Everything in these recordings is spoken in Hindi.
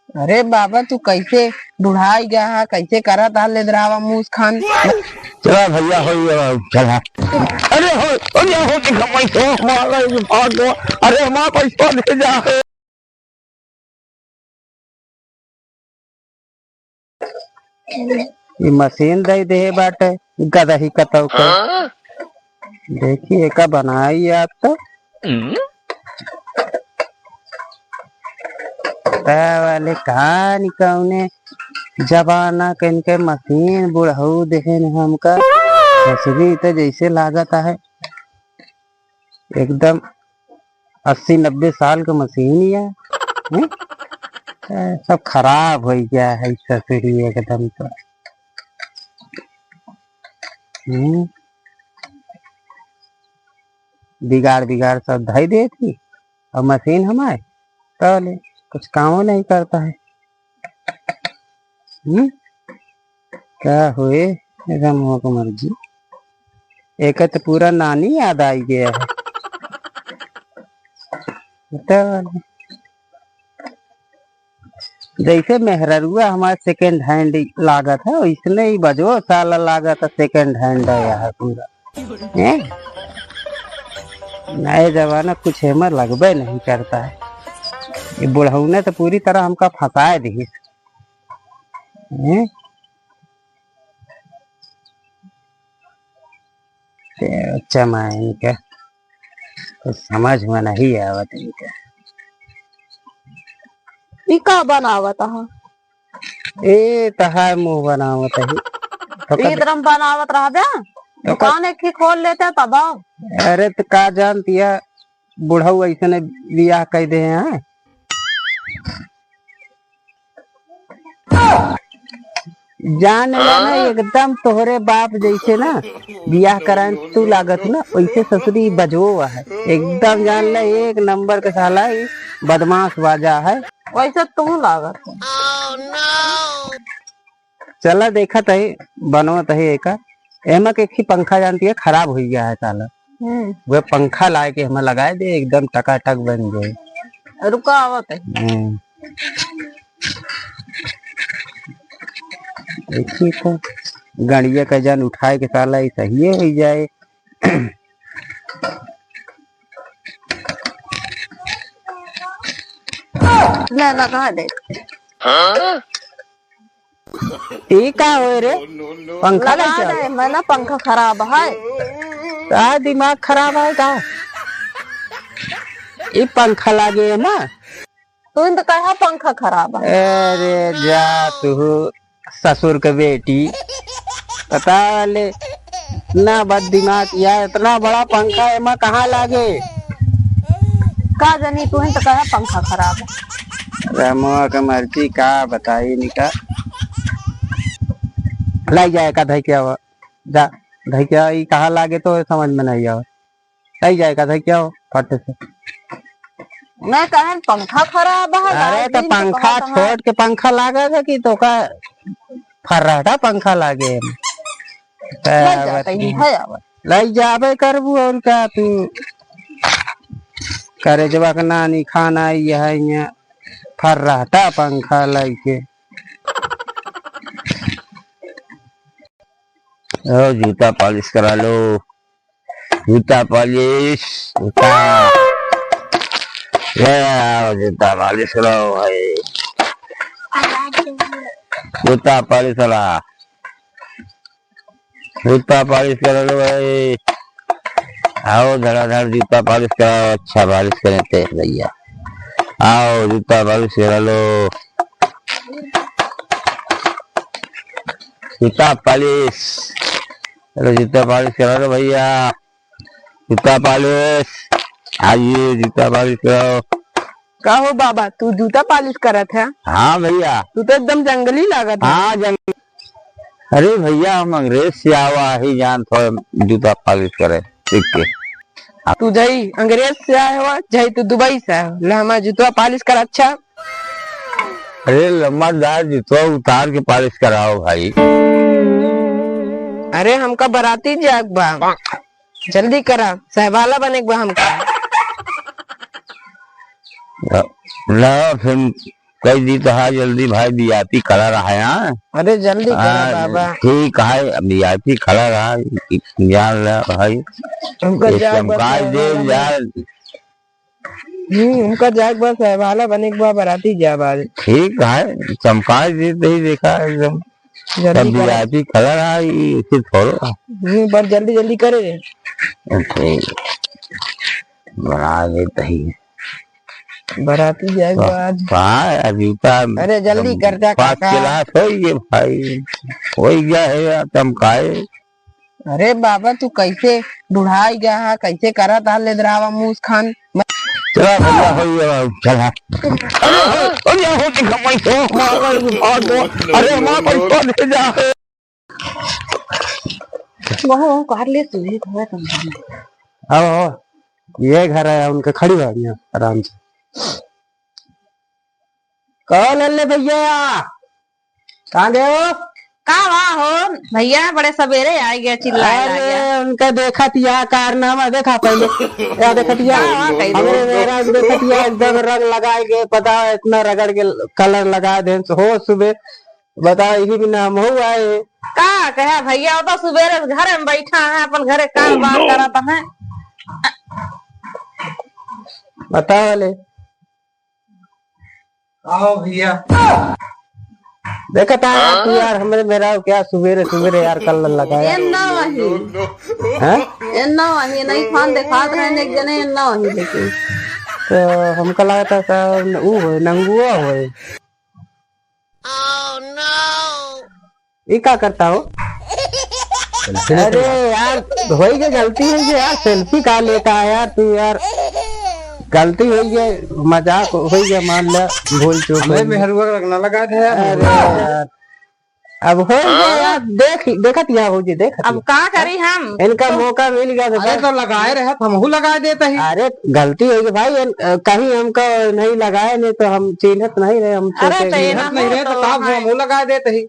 अरे बाबा तू कैसे बुढ़ाई गया है, कैसे करा था ले द्रावा मूस खान। चला भैया हो चला। अरे हो पैसो मारा भाग गो। अरे माँ पैसो दे जा। ये मशीन दे दे बाटे गदही कतौ के। देखिए का बनाई आप तो वाले कहानी कौने जमाना के इनके मशीन बुढ़ऊ देखे न हमका ससुरी तो जैसे लागत है एकदम 80-90 साल का मशीन ही है। सब खराब हो गया है ससुरी एकदम तो। बिगाड़ बिगाड़ सब धई देती और मशीन हमारे तो कुछ काम नहीं करता है। क्या हुए रमो को मर्जी। एक तो पूरा नानी याद आई गया है। जैसे मेहरुआ हमारे सेकेंड हैंड लागत है इसने ही बजो साला लागत है सेकेंड हैंड है यहाँ पूरा। नए जमाना कुछ हेमर लगबे नहीं करता है। ये बुढ़ऊ ने तो पूरी तरह हमका फंसाए दी। चमा इनका तो समझ में नहीं आवत इनका। का बनावत है ए तहार मुंह बनावत है इधरम बनावत रहा दुकान एक ही खोल लेते तब। अरे तो का जानती है बुढ़ऊ ऐसे बियाह कह दे हैं। जान ना एकदम तोहरे बाप जैसे ना बियाह कराए तू लागत ना वैसे ससुरी बजो है एकदम जान ले एक नंबर के साला बदमाश बाजा है वैसे तू लागत। चला देखा तही बनवत है एक एमा के ही पंखा जानती है खराब हो गया है साला। वह पंखा लाए के हमें लगाए दे एकदम टकाटक बन गए। रुका आवत है देखिए तो गड़िया का जान उठाए के साला सही हो जाए। ले लगा दे। का हो रे पंखा लगा दे मैंने पंखा खराब है। दिमाग खराब है का ये पंखा लागे है ना तू तो कहा पंखा खराब है। अरे जा तू ससुर के बेटी पता ले ना बद दिमाग यार इतना बड़ा पंखा है मैं कहाँ लागे का जानी तू तो कहा पंखा खराब है। रमुआ का मर्जी का बताई निका लाई जाए का धई क्या हो जा धई क्या कहाँ लागे तो समझ में नहीं आओ लाई जाए का धई क्या हो फट से। मैं कहा पंखा खराब है। अरे तो पंखा छोड़ के पंखा लागेगा कि तो का फर्राटा पंखा लागे लाई जाबे करबू और क्या तू करे जब नानी खाना है फर्राटा पंखा लाई के। जूता पॉलिश करा लो जूता पॉलिश जूता पॉलिश करो भाई जूता पॉलिश करा जूता पॉलिश करा लो भाई। आओ धड़ाधड़ जूता पॉलिश कराओ अच्छा पॉलिश करें थे भैया आओ जूता पॉलिश करा लो जूता पॉलिश चलो जूता पॉलिश करा लो भैया जूता पॉलिश आइए जूता पॉलिश कराओ। कहो बाबा तू जूता पॉलिश करत है। हाँ भैया तू तो एकदम जंगली लागत है। हाँ जंगली। अरे भैया हम अंग्रेज से आवा ही जान थोड़ा जूता पॉलिश करे सीख के। तू जई अंग्रेज से आए हो जई तू दुबई से आए ले हमारा जूता पॉलिश कर अच्छा। अरे लम्बादार जूता उतार के पॉलिश कराओ भाई। अरे हमका बराती जाग बा जल्दी करा सहवाला बने हमका। ला फिर कई दी तो हाँ जल्दी भाई वीआईपी खड़ा रहा है। हाँ अरे जल्दी करो बाबा, ठीक है वीआईपी खड़ा रहा जान ला भाई। हमका ये जाग बस चमकाए दे है यार। हमका जाग बस है वाला बने के बाद बाराती जा बाद। ठीक है चमकाए दे ही देखा एकदम जल्दी करो, वीआईपी खड़ा रहा इसे थोड़ा पर जल्दी जल्दी करे। बना देता ही बाराती जाए बाद। हाँ जूता। अरे जल्दी कर जा पाँच काका। गिलास हो गए भाई, हो गया है यार चमकाए। अरे बाबा तू कैसे बुढ़ाई गया है, कैसे करा था ले द्रावा मूस खान। चला भैया हो गया चला। अरे हो देखा अरे माँ पैसा दे जा। वो कार ले सुधी थोड़ा समझा। आओ ये घर है उनका, खड़ी है यहाँ आराम से। कौन ले भैया, कहाँ गए हो? कहाँ वहाँ हो भैया, बड़े सवेरे आ गया चिल्लाए आ गया। अरे उनका देखा थिया कारनामा देखा पहले या देखा थिया हमारे मेरा देखा थिया एकदम रंग लगाए गए, पता है इतना रगड़ के कलर लगा दे हो सुबह बताओ, यही भी नाम हो आए। कहा कहा भैया वो तो सवेरे घर में बैठा है, अपन घरे काम बात करता है। बताओ वाले आओ भैया। देखा था तू यार हमारे मेरा क्या सवेरे सवेरे यार कलर लगाया वही नहीं खान दिखात रहे एक जने वही, लेकिन तो हमको लगा था सब वो हो नंगुआ हो। ये क्या करता हो? अरे यार हो गई गलती है कि यार सेल्फी का लेता है यार तू यार, गलती हो गई, मजाक हो गया, मान ला भूल चूक मेहरुआ रंगना लगा था। अरे यार अब हो गया यार, देखत यहाँ हो जी देख। अब क्या करी हम, इनका मौका मिल गया अरे तो लगाए रहे हम लगा देते ही। अरे गलती हो गई भाई, कहीं हमको नहीं लगाए, नहीं तो हम चिन्हत नहीं रहे, हम अरे तो ये ना नहीं रहे तो हम लगा देते ही।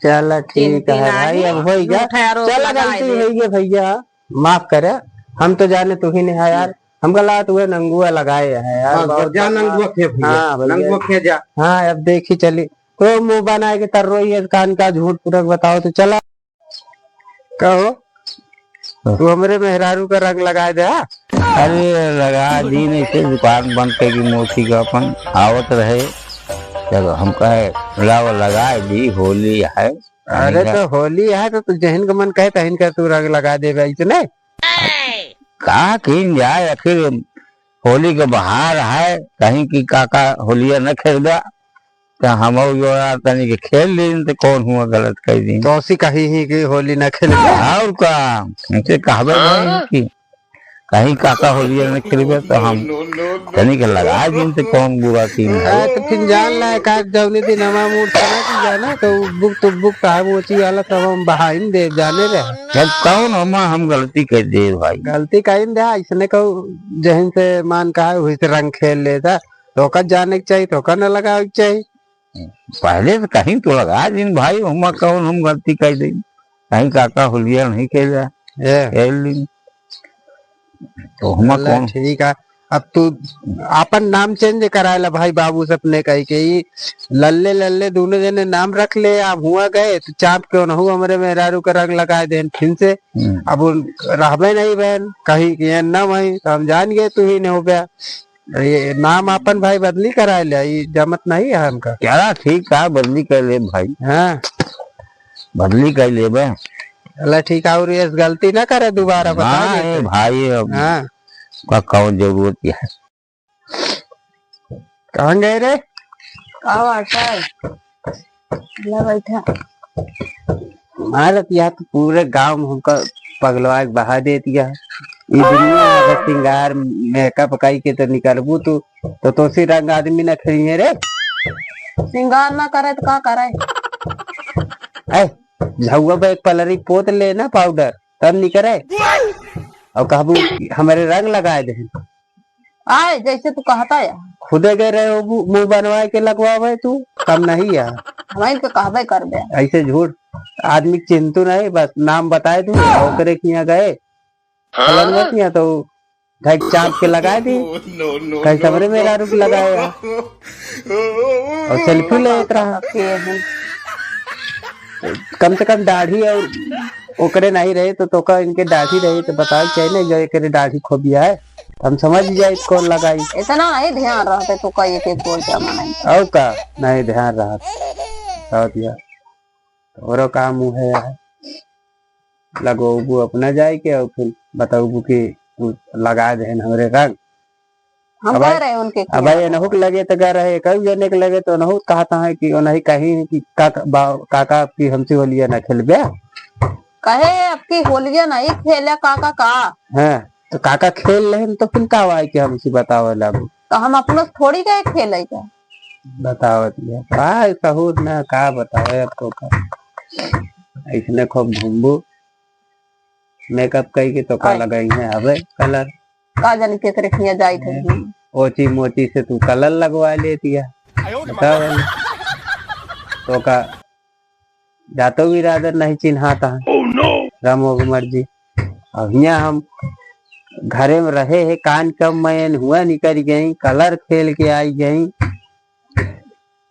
चलो ठीक है भाई, अब हो गया, चलो गलती हो गई भैया माफ करे, हम तो जाने तू ही नहीं है यार, हमको लगा तू नंगुआ लगाए है यार। जा नंगुआ खे भैया, नंगुआ खे जा। हाँ अब देखी चली तो मुंह बना के तर रही है, कान का झूठ पूरा बताओ तो चला कहो तू हमारे मेहरारू का रंग लगा दे। अरे लगा दी नहीं से दुकान बंद कर की मोची का अपन आवत रहे, जब हम कहे लाओ लगा दी होली है। अरे तो होली है तो जहन का मन कहे तहन का तू रंग लगा दे इतने कहा किन जाए, आखिर होली का बहार है, कहीं की काका होलिया न खेलदा तो हम जो तनी के खेल ली तो कौन हुआ गलत कर दी तो उसी कही ही कि होली न खेले। और का उनसे कहबे नहीं कि कहीं काका होलिया न खेलबे तो हम तनी के लगा दिन से कौन बुरा की तो फिर जान ला का जवनी दिन हमारा मूड बना कि जाना तो बुक का वो चीज वाला सब हम बहाइन दे जाने रहे। जब कौन हम गलती कर दे भाई, गलती कहीं दे इसने को जहन से मान कहा वही से रंग खेल लेता तो का जाने के चाहिए तो का न लगा चाहिए। पहले तो कहीं तो लगा दिन भाई, हम कौन हम गलती कर दी, कहीं काका होलिया नहीं खेला खेल ली तो हम कौन। ठीक है अब तू अपन नाम चेंज कराए भाई बाबू से अपने कही के लल्ले लल्ले दोनों जने नाम रख ले, आप हुआ गए तो चाप क्यों न हुआ हमारे मेहरारू का रंग लगाए दे फिर से। अब रहबे नहीं बहन कही कि न वही तो हम जान गए तू ही नहीं हो गया, ये नाम अपन भाई बदली कराए ले, ये जमत नहीं है हमका। क्या ठीक है बदली कर ले भाई, हाँ बदली कर ले बे। अल्लाह ठीक है, और ये गलती ना करे दोबारा बता भाई। अब हाँ का कौन जरूरत है, कहाँ गए रे? बैठा भारत यहाँ तो पूरे गांव में हमका पगलवा के बहा दे दिया। ये दुनिया अगर सिंगार मेकअप कई के तो निकलबू तो सी रंग आदमी न खरीदे रे। श्रृंगार ना करे तो क्या करे, झुआ पे एक पलरी पोत ले ना पाउडर तब निकले और कहबू हमारे रंग लगाए दे। आए जैसे तू कहता है खुदे गए रहे हो मुंह बनवा के लगवावे तू कम नहीं यार, हमारे के कहबे कर दे। ऐसे झूठ आदमी चिंतु नहीं, बस नाम बताए तू ओकरे किया गए तो ढक चाप के लगा दी कहीं सबरे मेरा रुक लगाया और सेल्फी लेत रहा। कम से कम दाढ़ी और ओकरे नहीं रहे तो तोका इनके दाढ़ी रही तो बताओ चाहिए ना जो एक दाढ़ी खोबिया है हम समझ जाए कौन लगाई। इतना नहीं ध्यान रहते तो कई के कोई जमाना नहीं। और का नहीं ध्यान रहा और दिया और काम मुँह है यार लगोबू अपना जाए के और फिर बताऊबू कि लगा दे हमरे रंग। हम कह रहे हैं उनके अब भाई नहुक लगे तो कह रहे कभी जने के लगे तो नहुक कहता है कि नहीं कहीं कि काका की हमसे होलिया ना खेलबे कहे अब की होलिया नहीं खेले काका का है तो काका खेल रहे तो फिर का हुआ कि हमसे बताओ लागू तो हम अपना थोड़ी गए खेले का बताओ कहूँ ना का बताओ अब तो का ऐसने खूब घूमबू मेकअप कई के तो का लगाई है अब कलर का जानी केकरे खिया जाई थे ओची मोची से तू कलर लगवा लेती है तो का जातो भी इरादर नहीं चिन्हाता है रामो की मर्जी। अब यहाँ हम घरे में रहे है कान कम मैन हुआ निकल गई कलर खेल के आई गई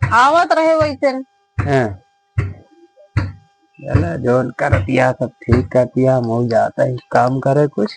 आवत रहे वैसे चला जोन कर दिया सब ठीक कर दिया हम जाता है काम करे कुछ।